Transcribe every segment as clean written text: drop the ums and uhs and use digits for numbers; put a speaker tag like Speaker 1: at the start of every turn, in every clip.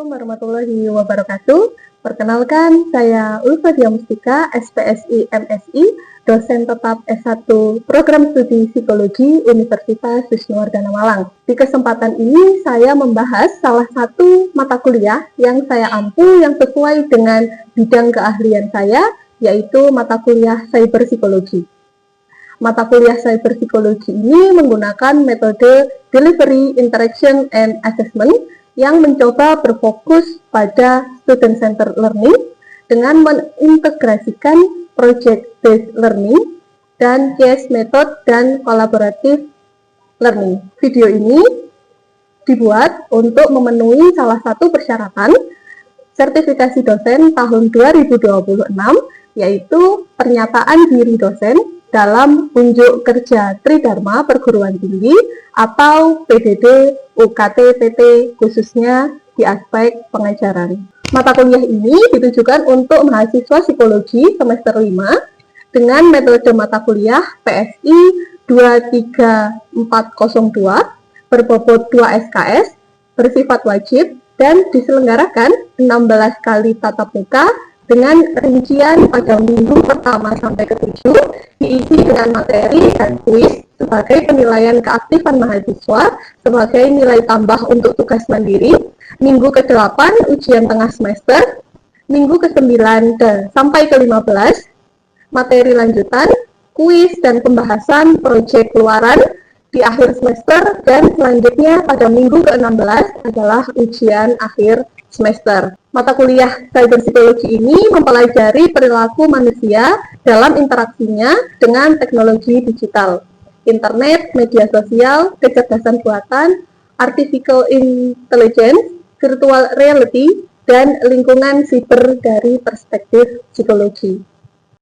Speaker 1: Assalamualaikum warahmatullahi wabarakatuh. Perkenalkan, saya Ulfa Diamustika, SPSI MSI, dosen tetap S1 Program Studi Psikologi Universitas Wisnuwardana Malang. Di kesempatan ini, saya membahas salah satu mata kuliah yang saya ampu yang sesuai dengan bidang keahlian saya, yaitu mata kuliah Cyberpsikologi. Mata kuliah Cyberpsikologi ini menggunakan metode Delivery, Interaction, and Assessment yang mencoba berfokus pada student-centered learning dengan mengintegrasikan project-based learning dan case method dan collaborative learning. Video ini dibuat untuk memenuhi salah satu persyaratan sertifikasi dosen tahun 2026, yaitu pernyataan diri dosen dalam unjuk kerja Tridharma Perguruan Tinggi atau PDD UKT PT khususnya di aspek pengajaran. Mata kuliah ini ditujukan untuk mahasiswa psikologi semester 5 dengan metode mata kuliah PSI 23402 berbobot 2 SKS, bersifat wajib dan diselenggarakan 16 kali tatap muka dengan rincian pada minggu pertama sampai ke-7 diisi dengan materi dan kuis sebagai penilaian keaktifan mahasiswa sebagai nilai tambah untuk tugas mandiri, minggu ke-8 ujian tengah semester, minggu ke-9 sampai ke-15 materi lanjutan, kuis dan pembahasan proyek keluaran di akhir semester, dan selanjutnya pada minggu ke-16 adalah ujian akhir semester. Mata kuliah Cyberpsikologi ini mempelajari perilaku manusia dalam interaksinya dengan teknologi digital, internet, media sosial, kecerdasan buatan, artificial intelligence, virtual reality, dan lingkungan siber dari perspektif psikologi.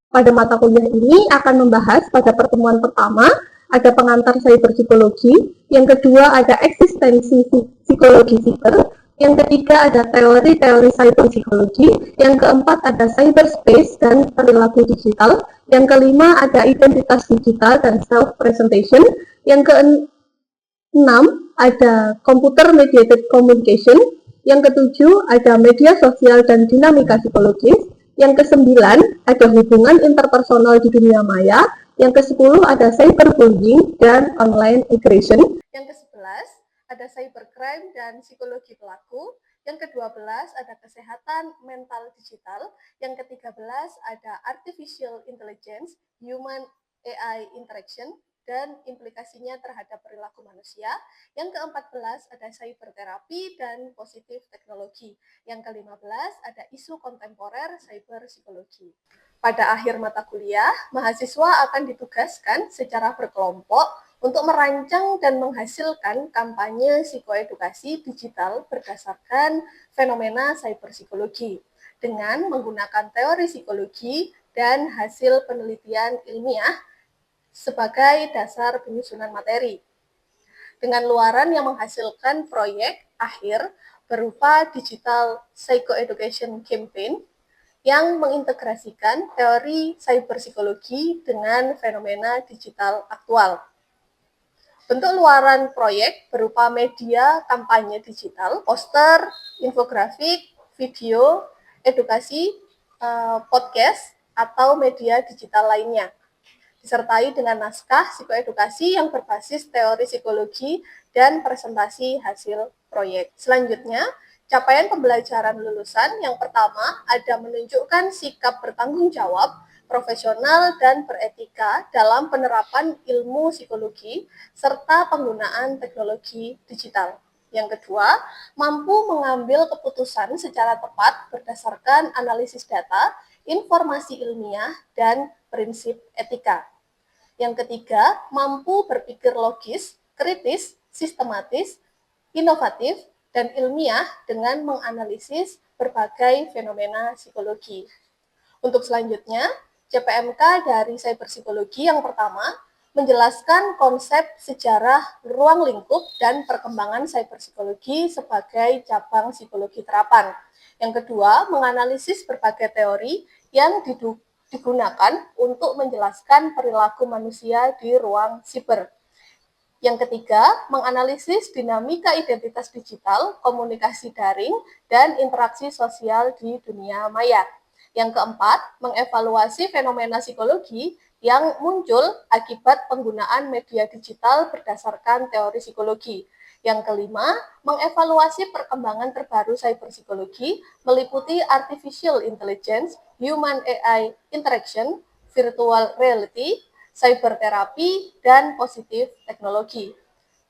Speaker 1: Pada mata kuliah ini akan membahas pada pertemuan pertama ada pengantar cyberpsikologi, yang kedua ada eksistensi psikologi siber, yang ketiga ada teori-teori cyberpsikologi, yang keempat ada cyberspace dan perilaku digital, yang kelima ada identitas digital dan self-presentation, yang keenam ada computer mediated communication, yang ketujuh ada media sosial dan dinamika psikologis, yang kesembilan ada hubungan interpersonal di dunia maya, yang ke-10 ada cyberbullying dan online aggression, yang ke-11 ada cybercrime dan psikologi pelaku, yang ke-12 ada kesehatan mental digital, yang ke-13 ada artificial intelligence, human AI interaction, dan implikasinya terhadap perilaku manusia, yang ke-14 ada cyberterapi dan positif teknologi, yang ke-15 ada isu kontemporer cyberpsikologi. Pada akhir mata kuliah, mahasiswa akan ditugaskan secara berkelompok untuk merancang dan menghasilkan kampanye psikoedukasi digital berdasarkan fenomena cyberpsikologi dengan menggunakan teori psikologi dan hasil penelitian ilmiah sebagai dasar penyusunan materi. Dengan luaran yang menghasilkan proyek akhir berupa digital psychoeducation campaign yang mengintegrasikan teori cyberpsikologi dengan fenomena digital aktual. Bentuk luaran proyek berupa media kampanye digital, poster, infografik, video, edukasi, podcast, atau media digital lainnya, disertai dengan naskah psikoedukasi yang berbasis teori psikologi dan presentasi hasil proyek. Selanjutnya, capaian pembelajaran lulusan yang pertama ada menunjukkan sikap bertanggung jawab, profesional, dan beretika dalam penerapan ilmu psikologi serta penggunaan teknologi digital. Yang kedua, mampu mengambil keputusan secara tepat berdasarkan analisis data, informasi ilmiah, dan prinsip etika. Yang ketiga, mampu berpikir logis, kritis, sistematis, inovatif, dan ilmiah dengan menganalisis berbagai fenomena psikologi. Untuk selanjutnya, CPMK dari cyberpsikologi yang pertama menjelaskan konsep sejarah ruang lingkup dan perkembangan cyberpsikologi sebagai cabang psikologi terapan. Yang kedua, menganalisis berbagai teori yang digunakan untuk menjelaskan perilaku manusia di ruang siber.
Speaker 2: Yang ketiga, menganalisis dinamika identitas digital, komunikasi daring, dan interaksi sosial di dunia maya. Yang keempat, mengevaluasi fenomena psikologi yang muncul akibat penggunaan media digital berdasarkan teori psikologi. Yang kelima, mengevaluasi perkembangan terbaru cyberpsikologi meliputi artificial intelligence, human AI interaction, virtual reality, cyberterapi, dan positif teknologi.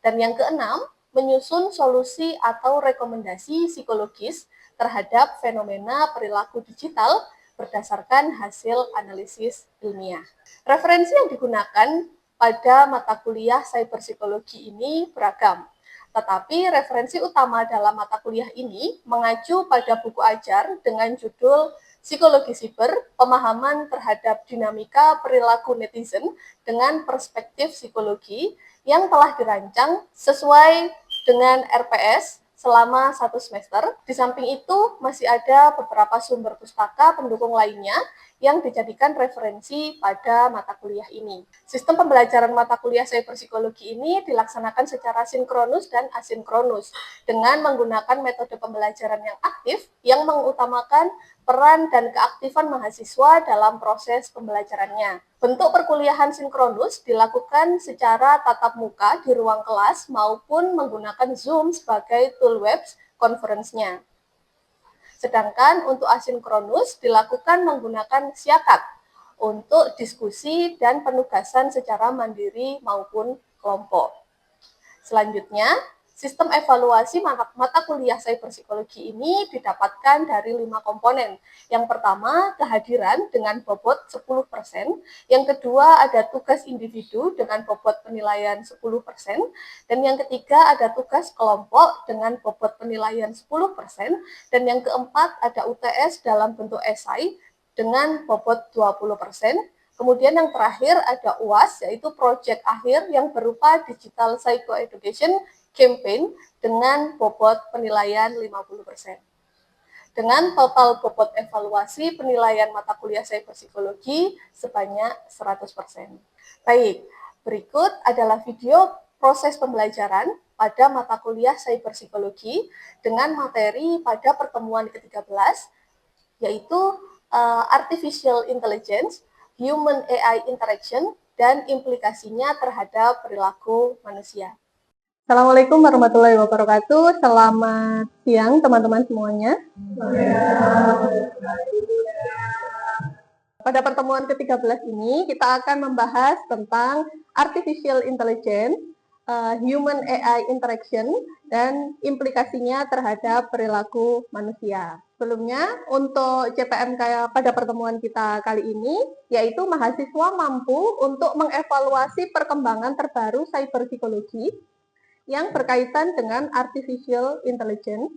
Speaker 2: Dan yang keenam, menyusun solusi atau rekomendasi psikologis terhadap fenomena perilaku digital berdasarkan hasil analisis ilmiah. Referensi yang digunakan pada mata kuliah cyberpsikologi ini beragam, tetapi referensi utama dalam mata kuliah ini mengacu pada buku ajar dengan judul Psikologi Siber, Pemahaman Terhadap Dinamika Perilaku Netizen dengan Perspektif Psikologi yang telah dirancang sesuai dengan RPS selama 1 semester. Di samping itu, masih ada beberapa sumber pustaka pendukung lainnya yang dijadikan referensi pada mata kuliah ini. Sistem pembelajaran mata kuliah cyberpsikologi ini dilaksanakan secara sinkronus dan asinkronus dengan menggunakan metode pembelajaran yang aktif yang mengutamakan peran dan keaktifan mahasiswa dalam proses pembelajarannya. Bentuk perkuliahan sinkronus dilakukan secara tatap muka di ruang kelas maupun menggunakan Zoom sebagai tool web conference-nya. Sedangkan untuk asinkronus dilakukan menggunakan Siakat untuk diskusi dan penugasan secara mandiri maupun kelompok. Selanjutnya, sistem evaluasi mata kuliah cyberpsikologi ini didapatkan dari 5 komponen. Yang pertama, kehadiran dengan bobot 10%. Yang kedua, ada tugas individu dengan bobot penilaian 10%. Dan yang ketiga, ada tugas kelompok dengan bobot penilaian 10%. Dan yang keempat, ada UTS dalam bentuk esai dengan bobot 20%. Kemudian yang terakhir ada UAS, yaitu proyek akhir yang berupa Digital Psychoeducation Campaign dengan bobot penilaian 50%. Dengan total bobot evaluasi penilaian mata kuliah cyberpsikologi sebanyak 100%. Baik, berikut adalah video proses pembelajaran pada mata kuliah cyberpsikologi dengan materi pada pertemuan ke-13, yaitu Artificial Intelligence, Human AI Interaction, dan implikasinya terhadap perilaku manusia.
Speaker 1: Assalamualaikum warahmatullahi wabarakatuh. Selamat siang teman-teman semuanya. Pada pertemuan ke-13 ini kita akan membahas tentang Artificial Intelligence, Human AI Interaction, dan implikasinya terhadap perilaku manusia. Sebelumnya, untuk CPMK pada pertemuan kita kali ini, yaitu mahasiswa mampu untuk mengevaluasi perkembangan terbaru cyberpsikologi yang berkaitan dengan Artificial Intelligence,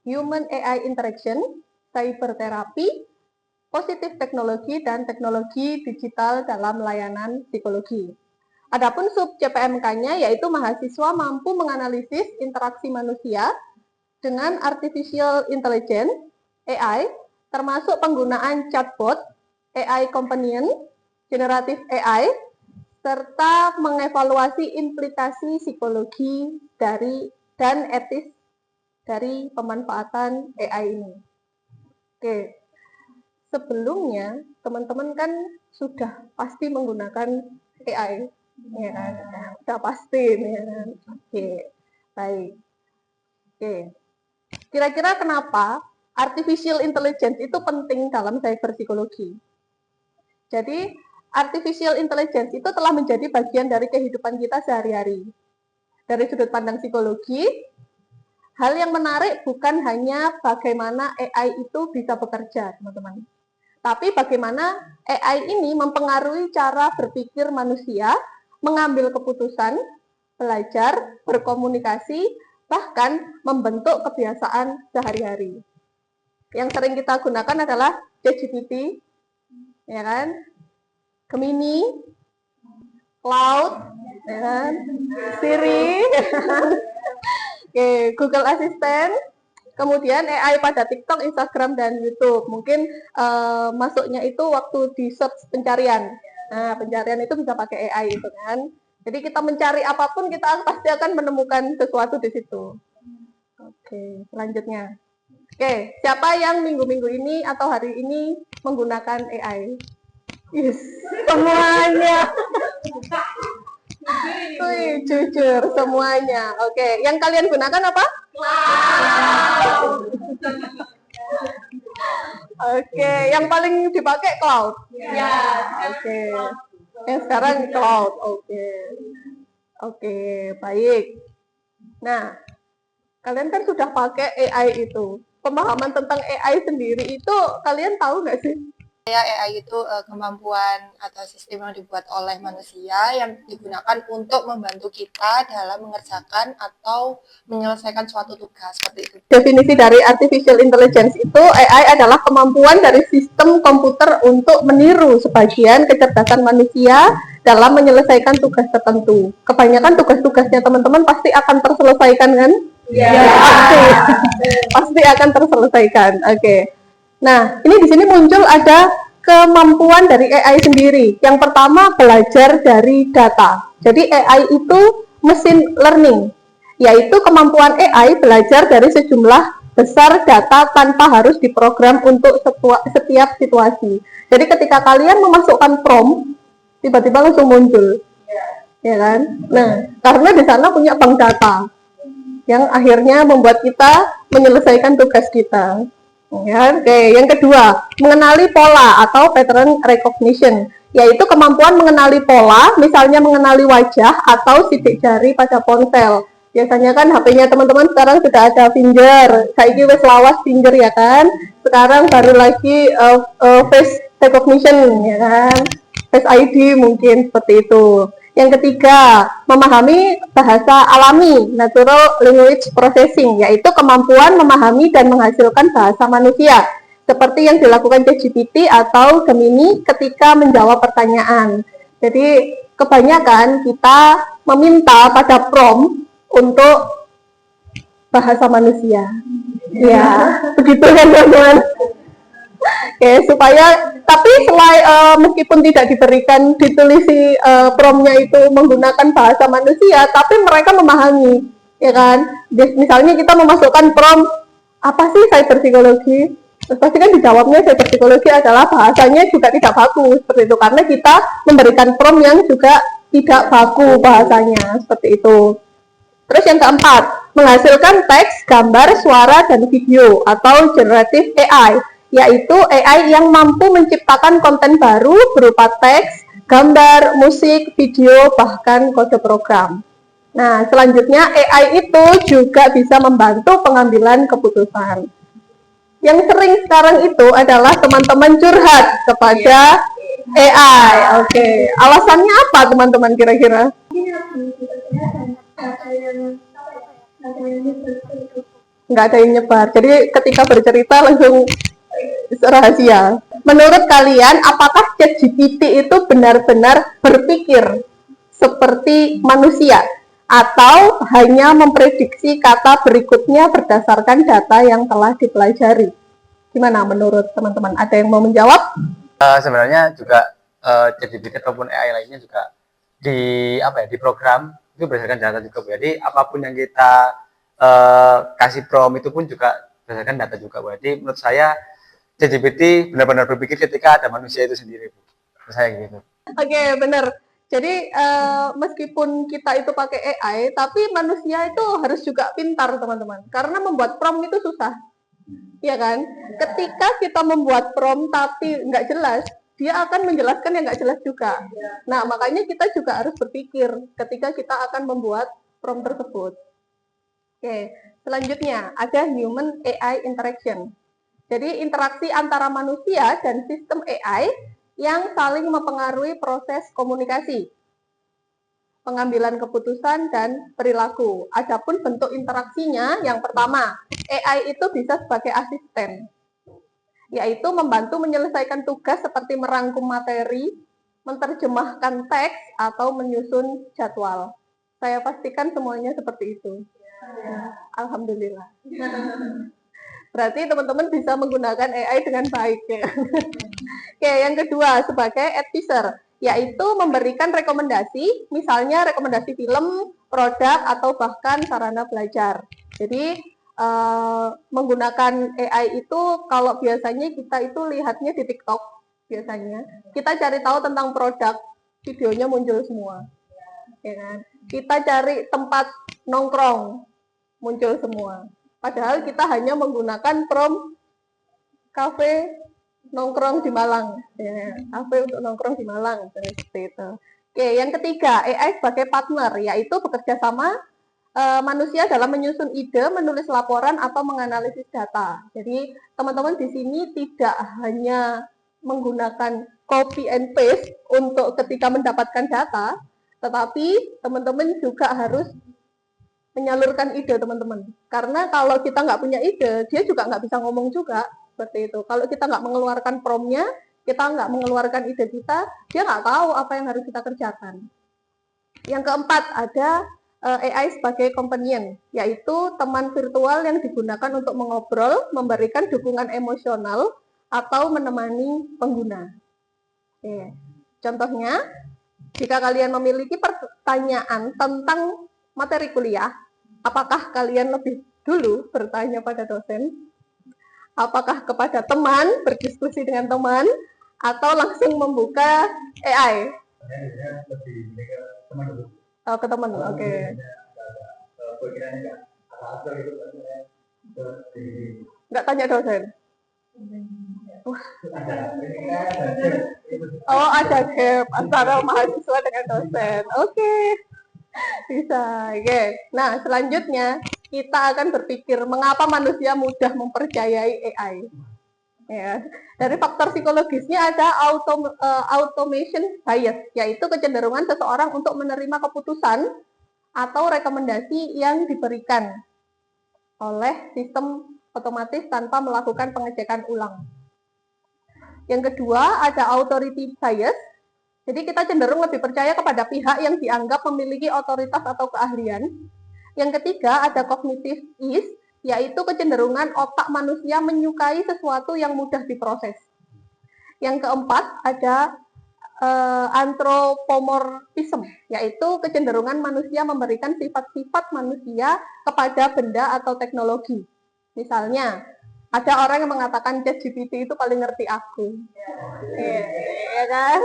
Speaker 1: Human AI Interaction, cyberterapi, positif teknologi, dan teknologi digital dalam layanan psikologi. Adapun sub CPMK-nya yaitu mahasiswa mampu menganalisis interaksi manusia dengan Artificial Intelligence, AI, termasuk penggunaan chatbot, AI Companion, Generative AI, serta mengevaluasi implikasi psikologi dan etis dari pemanfaatan AI ini. Oke, sebelumnya teman-teman kan sudah pasti menggunakan AI, ya kan? Sudah pasti, ya kan? Oke, baik. Oke, kira-kira kenapa artificial intelligence itu penting dalam cyberpsikologi? Jadi, artificial intelligence itu telah menjadi bagian dari kehidupan kita sehari-hari. Dari sudut pandang psikologi, hal yang menarik bukan hanya bagaimana AI itu bisa bekerja, teman-teman. Tapi bagaimana AI ini mempengaruhi cara berpikir manusia, mengambil keputusan, belajar, berkomunikasi, bahkan membentuk kebiasaan sehari-hari. Yang sering kita gunakan adalah ChatGPT, ya kan? Gemini, Cloud, ya kan? Siri, ya kan? Oke, Google Assistant, kemudian AI pada TikTok, Instagram, dan YouTube. Mungkin masuknya itu waktu di search pencarian. Nah, pencarian itu bisa pakai AI itu kan. Jadi kita mencari apapun, kita pasti akan menemukan sesuatu di situ. Oke, selanjutnya. Oke, siapa yang minggu-minggu ini atau hari ini menggunakan AI? Yes, semuanya. Wih, jujur semuanya. Oke, yang kalian gunakan apa? Oke, yang paling dipakai cloud. Ya. Oke. Yang sekarang cloud. Oke. Oke, baik. Nah, kalian kan sudah pakai AI itu. Pemahaman tentang AI sendiri itu kalian tahu nggak sih?
Speaker 3: AI itu kemampuan atau sistem yang dibuat oleh manusia yang digunakan untuk membantu kita dalam mengerjakan atau menyelesaikan suatu tugas seperti itu.
Speaker 1: Definisi dari artificial intelligence itu, AI adalah kemampuan dari sistem komputer untuk meniru sebagian kecerdasan manusia dalam menyelesaikan tugas tertentu. Kebanyakan tugas-tugasnya teman-teman pasti akan terselesaikan kan? Iya. Pasti akan terselesaikan. Oke. Nah, ini di sini muncul ada kemampuan dari AI sendiri. Yang pertama, belajar dari data. Jadi AI itu mesin learning, yaitu kemampuan AI belajar dari sejumlah besar data tanpa harus diprogram untuk setiap situasi. Jadi ketika kalian memasukkan prompt, tiba-tiba langsung muncul, ya kan? Nah, karena di sana punya bank data yang akhirnya membuat kita menyelesaikan tugas kita. Ya, oke. Yang kedua, mengenali pola atau pattern recognition, yaitu kemampuan mengenali pola, misalnya mengenali wajah atau sidik jari pada ponsel. Biasanya kan HP-nya teman-teman sekarang sudah ada finger, saiki wis lawas finger ya kan. Sekarang baru lagi face recognition ya kan. Face ID mungkin seperti itu. Yang ketiga, memahami bahasa alami, natural language processing, yaitu kemampuan memahami dan menghasilkan bahasa manusia, seperti yang dilakukan ChatGPT atau Gemini ketika menjawab pertanyaan. Jadi, kebanyakan kita meminta pada prompt untuk bahasa manusia. Ya, begitu kan teman-teman. Oke, supaya tapi meskipun tidak diberikan ditulisi promptnya itu menggunakan bahasa manusia, tapi mereka memahami, ya kan? Misalnya kita memasukkan prompt apa sih cyberpsikologi, terus pasti kan dijawabnya cyberpsikologi adalah bahasanya juga tidak baku seperti itu, karena kita memberikan prompt yang juga tidak baku bahasanya seperti itu. Terus yang keempat, menghasilkan teks, gambar, suara, dan video atau generative AI, yaitu AI yang mampu menciptakan konten baru berupa teks, gambar, musik, video, bahkan kode program. Nah, selanjutnya AI itu juga bisa membantu pengambilan keputusan. Yang sering sekarang itu adalah teman-teman curhat kepada AI. Oke, alasannya apa teman-teman kira-kira? Nggak ada yang nyebar. Jadi ketika bercerita langsung rahasia. Menurut kalian, apakah ChatGPT itu benar-benar berpikir seperti manusia atau hanya memprediksi kata berikutnya berdasarkan data yang telah dipelajari? Gimana menurut teman-teman? Ada yang mau menjawab?
Speaker 4: Sebenarnya juga ChatGPT ataupun AI lainnya juga di program itu berdasarkan data juga. Jadi apapun yang kita kasih prompt itu pun juga berdasarkan data juga. Jadi menurut saya ChatGPT benar-benar berpikir ketika ada manusia itu sendiri, Bu. Menurut saya gitu.
Speaker 1: Oke, benar. Jadi meskipun kita itu pakai AI, tapi manusia itu harus juga pintar teman-teman. Karena membuat prompt itu susah, ya kan? Ketika kita membuat prompt tapi nggak jelas, dia akan menjelaskan yang nggak jelas juga. Nah, makanya kita juga harus berpikir ketika kita akan membuat prompt tersebut. Oke, selanjutnya ada human AI interaction. Jadi interaksi antara manusia dan sistem AI yang saling mempengaruhi proses komunikasi, pengambilan keputusan, dan perilaku. Adapun bentuk interaksinya, yang pertama, AI itu bisa sebagai asisten, yaitu membantu menyelesaikan tugas seperti merangkum materi, menerjemahkan teks, atau menyusun jadwal. Saya pastikan semuanya seperti itu. Alhamdulillah. Berarti teman-teman bisa menggunakan AI dengan baik ya. Oke, yang kedua sebagai advisor, yaitu memberikan rekomendasi, misalnya rekomendasi film, produk, atau bahkan sarana belajar. Jadi menggunakan AI itu kalau biasanya kita itu lihatnya di TikTok biasanya. Kita cari tahu tentang produk, videonya muncul semua. Ya kan? Kita cari tempat nongkrong, muncul semua. Padahal kita hanya menggunakan prompt kafe nongkrong di Malang, ya, kafe untuk nongkrong di Malang, seperti itu. Oke, yang ketiga, AI sebagai partner, yaitu bekerja sama manusia dalam menyusun ide, menulis laporan, atau menganalisis data. Jadi teman-teman di sini tidak hanya menggunakan copy and paste untuk ketika mendapatkan data, tetapi teman-teman juga harus menyalurkan ide teman-teman. Karena kalau kita nggak punya ide, dia juga nggak bisa ngomong juga, seperti itu. Kalau kita nggak mengeluarkan prompt-nya, kita nggak mengeluarkan ide kita, dia nggak tahu apa yang harus kita kerjakan. Yang keempat, ada AI sebagai companion, yaitu teman virtual yang digunakan untuk mengobrol, memberikan dukungan emosional, atau menemani pengguna. Oke. Contohnya, jika kalian memiliki pertanyaan tentang materi kuliah, apakah kalian lebih dulu bertanya pada dosen? Apakah kepada teman, berdiskusi dengan teman, atau langsung membuka AI? Oh, ke teman, oke. Nggak tanya dosen? Oh, ada gap antara mahasiswa dengan dosen. Oke. Bisa. Oke. Nah, selanjutnya kita akan berpikir mengapa manusia mudah mempercayai AI. Ya. Dari faktor psikologisnya ada automation bias, yaitu kecenderungan seseorang untuk menerima keputusan atau rekomendasi yang diberikan oleh sistem otomatis tanpa melakukan pengecekan ulang. Yang kedua, ada authority bias. Jadi kita cenderung lebih percaya kepada pihak yang dianggap memiliki otoritas atau keahlian. Yang ketiga, ada cognitive ease, yaitu kecenderungan otak manusia menyukai sesuatu yang mudah diproses. Yang keempat, ada anthropomorphism, yaitu kecenderungan manusia memberikan sifat-sifat manusia kepada benda atau teknologi. Misalnya, ada orang yang mengatakan ChatGPT itu paling ngerti aku. Ya kan?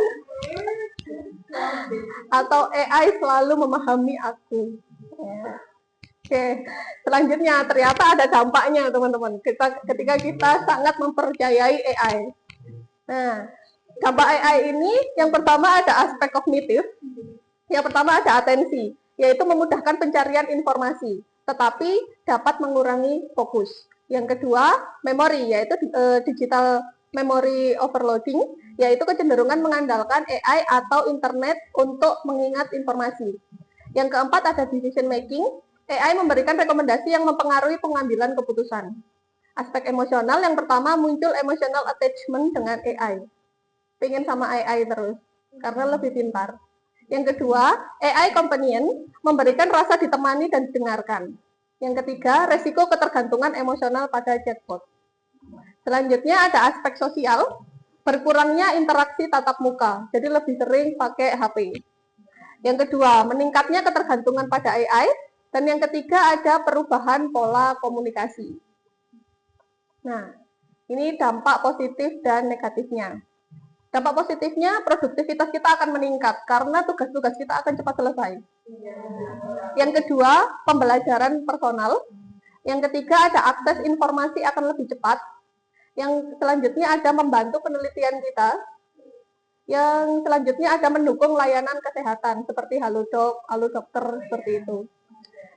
Speaker 1: Atau AI selalu memahami aku. Oke, selanjutnya ternyata ada dampaknya teman-teman. Ketika kita sangat mempercayai AI. Nah, dampak AI ini yang pertama ada aspek kognitif, yang pertama ada atensi, yaitu memudahkan pencarian informasi, tetapi dapat mengurangi fokus. Yang kedua, memori, yaitu digital memory overloading, yaitu kecenderungan mengandalkan AI atau internet untuk mengingat informasi. Yang keempat ada decision making, AI memberikan rekomendasi yang mempengaruhi pengambilan keputusan. Aspek emosional, yang pertama muncul emotional attachment dengan AI. Pengen sama AI terus, karena lebih pintar. Yang kedua, AI companion memberikan rasa ditemani dan didengarkan. Yang ketiga, resiko ketergantungan emosional pada chatbot. Selanjutnya ada aspek sosial, berkurangnya interaksi tatap muka, jadi lebih sering pakai HP. Yang kedua, meningkatnya ketergantungan pada AI. Dan yang ketiga ada perubahan pola komunikasi. Nah, ini dampak positif dan negatifnya. Dampak positifnya, produktivitas kita akan meningkat karena tugas-tugas kita akan cepat selesai. Yang kedua, pembelajaran personal. Yang ketiga, ada akses informasi akan lebih cepat. Yang selanjutnya ada membantu penelitian kita. Yang selanjutnya ada mendukung layanan kesehatan seperti Halodoc, Halodokter, seperti itu.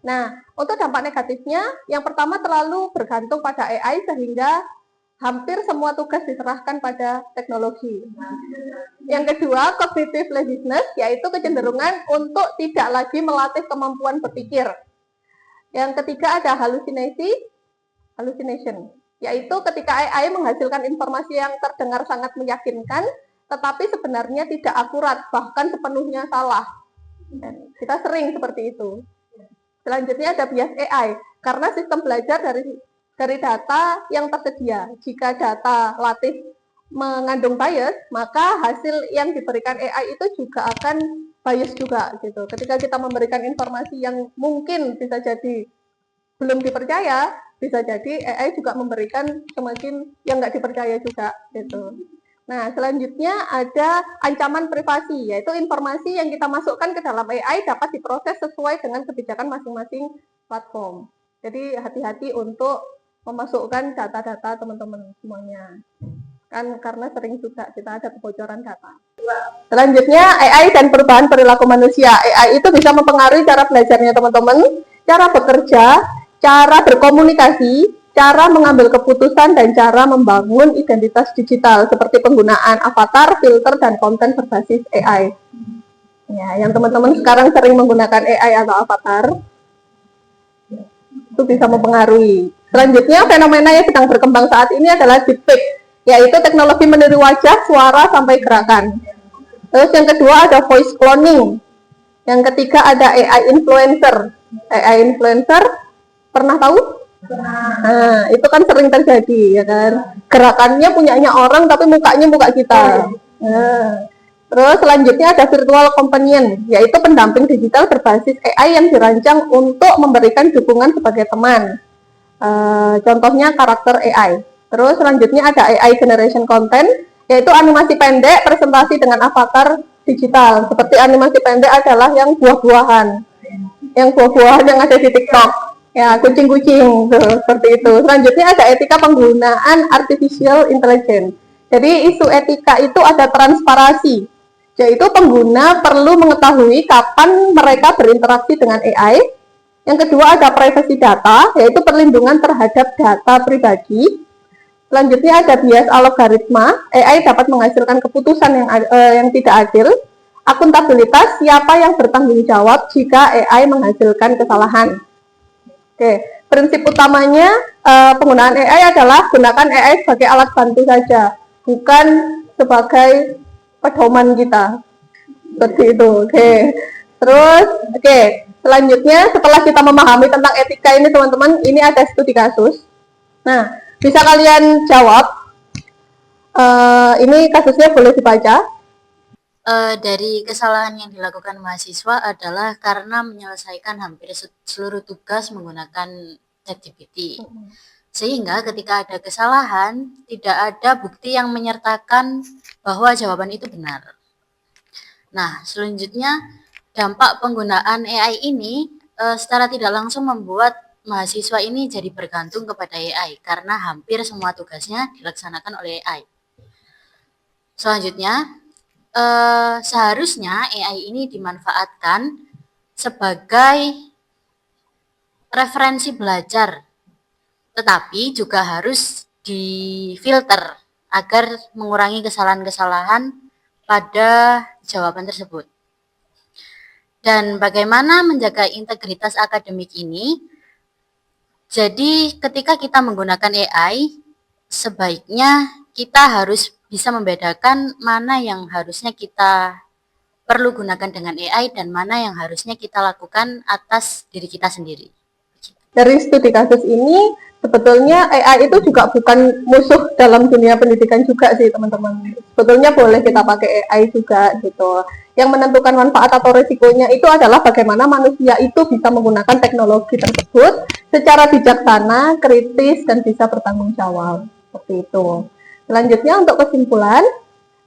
Speaker 1: Nah, untuk dampak negatifnya, yang pertama terlalu bergantung pada AI sehingga hampir semua tugas diserahkan pada teknologi. Yang kedua, cognitive laziness, yaitu kecenderungan untuk tidak lagi melatih kemampuan berpikir. Yang ketiga ada hallucination, yaitu ketika AI menghasilkan informasi yang terdengar sangat meyakinkan, tetapi sebenarnya tidak akurat, bahkan sepenuhnya salah. Dan kita sering seperti itu. Selanjutnya ada bias AI, karena sistem belajar dari data yang tersedia. Jika data latih mengandung bias, maka hasil yang diberikan AI itu juga akan bias juga gitu. Ketika kita memberikan informasi yang mungkin bisa jadi belum dipercaya, bisa jadi AI juga memberikan semakin yang nggak dipercaya juga gitu. Nah, selanjutnya ada ancaman privasi, yaitu informasi yang kita masukkan ke dalam AI dapat diproses sesuai dengan kebijakan masing-masing platform. Jadi hati-hati untuk memasukkan data-data teman-teman semuanya. Kan karena sering juga kita ada kebocoran data. Selanjutnya AI dan perubahan perilaku manusia. AI itu bisa mempengaruhi cara belajarnya teman-teman, cara bekerja, cara berkomunikasi, cara mengambil keputusan, dan cara membangun identitas digital seperti penggunaan avatar, filter, dan konten berbasis AI. Ya, yang teman-teman sekarang sering menggunakan AI atau avatar itu bisa mempengaruhi. Selanjutnya, fenomena yang sedang berkembang saat ini adalah deepfake, yaitu teknologi meniru wajah, suara, sampai gerakan. Terus yang kedua ada voice cloning. Yang ketiga ada AI influencer. AI influencer, pernah tahu? Nah, itu kan sering terjadi, ya kan? Gerakannya punyanya orang, tapi mukanya muka kita. Nah, terus selanjutnya ada virtual companion, yaitu pendamping digital berbasis AI yang dirancang untuk memberikan dukungan sebagai teman. Contohnya karakter AI. Terus selanjutnya ada AI generation content, yaitu animasi pendek presentasi dengan avatar digital. Seperti animasi pendek adalah yang buah-buahan, yang ada di TikTok, ya kucing-kucing, seperti itu. Selanjutnya ada etika penggunaan artificial intelligence. Jadi isu etika itu ada transparansi, yaitu pengguna perlu mengetahui kapan mereka berinteraksi dengan AI. Yang kedua ada privacy data, yaitu perlindungan terhadap data pribadi. Selanjutnya ada bias algoritma, AI dapat menghasilkan keputusan yang tidak adil. Akuntabilitas, siapa yang bertanggung jawab jika AI menghasilkan kesalahan. Oke, prinsip utamanya penggunaan AI adalah gunakan AI sebagai alat bantu saja, bukan sebagai pedoman kita. Seperti itu. Terus, selanjutnya setelah kita memahami tentang etika ini teman-teman, ini ada studi kasus. Nah, bisa kalian jawab. Ini kasusnya boleh dibaca.
Speaker 5: Dari kesalahan yang dilakukan mahasiswa adalah karena menyelesaikan hampir seluruh tugas menggunakan ChatGPT. Sehingga ketika ada kesalahan, tidak ada bukti yang menyertakan bahwa jawaban itu benar. Nah, selanjutnya dampak penggunaan AI ini secara tidak langsung membuat mahasiswa ini jadi bergantung kepada AI karena hampir semua tugasnya dilaksanakan oleh AI. Selanjutnya, seharusnya AI ini dimanfaatkan sebagai referensi belajar, tetapi juga harus difilter agar mengurangi kesalahan-kesalahan pada jawaban tersebut. Dan bagaimana menjaga integritas akademik ini? Jadi ketika kita menggunakan AI, sebaiknya kita harus bisa membedakan mana yang harusnya kita perlu gunakan dengan AI dan mana yang harusnya kita lakukan atas diri kita sendiri.
Speaker 1: Dari studi kasus ini, sebetulnya AI itu juga bukan musuh dalam dunia pendidikan juga sih teman-teman. Sebetulnya boleh kita pakai AI juga gitu. Yang menentukan manfaat atau risikonya itu adalah bagaimana manusia itu bisa menggunakan teknologi tersebut secara bijaksana, kritis, dan bisa bertanggung jawab. Seperti itu. Selanjutnya untuk kesimpulan,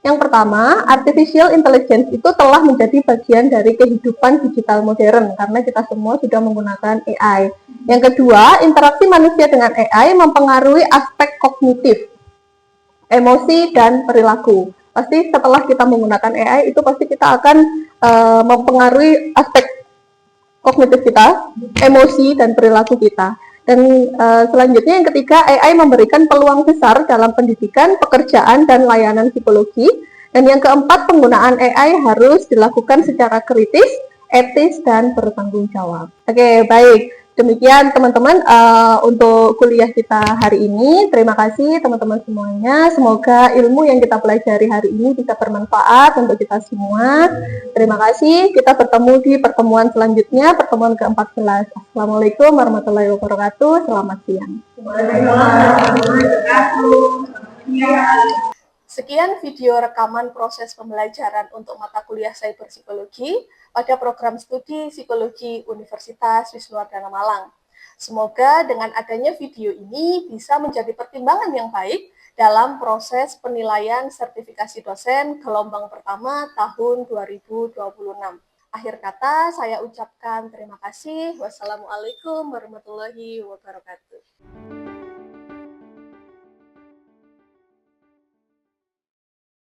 Speaker 1: yang pertama, artificial intelligence itu telah menjadi bagian dari kehidupan digital modern karena kita semua sudah menggunakan AI. Yang kedua, interaksi manusia dengan AI mempengaruhi aspek kognitif, emosi, dan perilaku. Pasti setelah kita menggunakan AI itu pasti kita akan mempengaruhi aspek kognitif kita, emosi, dan perilaku kita. Dan selanjutnya yang ketiga, AI memberikan peluang besar dalam pendidikan, pekerjaan, dan layanan psikologi. Dan yang keempat, penggunaan AI harus dilakukan secara kritis, etis, dan bertanggung jawab. Oke, baik. Demikian teman-teman untuk kuliah kita hari ini. Terima kasih teman-teman semuanya. Semoga ilmu yang kita pelajari hari ini bisa bermanfaat untuk kita semua. Terima kasih. Kita bertemu di pertemuan selanjutnya, pertemuan ke-14. Assalamualaikum warahmatullahi wabarakatuh. Selamat siang.
Speaker 2: Sekian video rekaman proses pembelajaran untuk mata kuliah Cyberpsikologi pada program studi Psikologi Universitas Wisnuwardana Malang. Semoga dengan adanya video ini bisa menjadi pertimbangan yang baik dalam proses penilaian sertifikasi dosen gelombang pertama tahun 2026. Akhir kata, saya ucapkan terima kasih. Wassalamualaikum warahmatullahi wabarakatuh.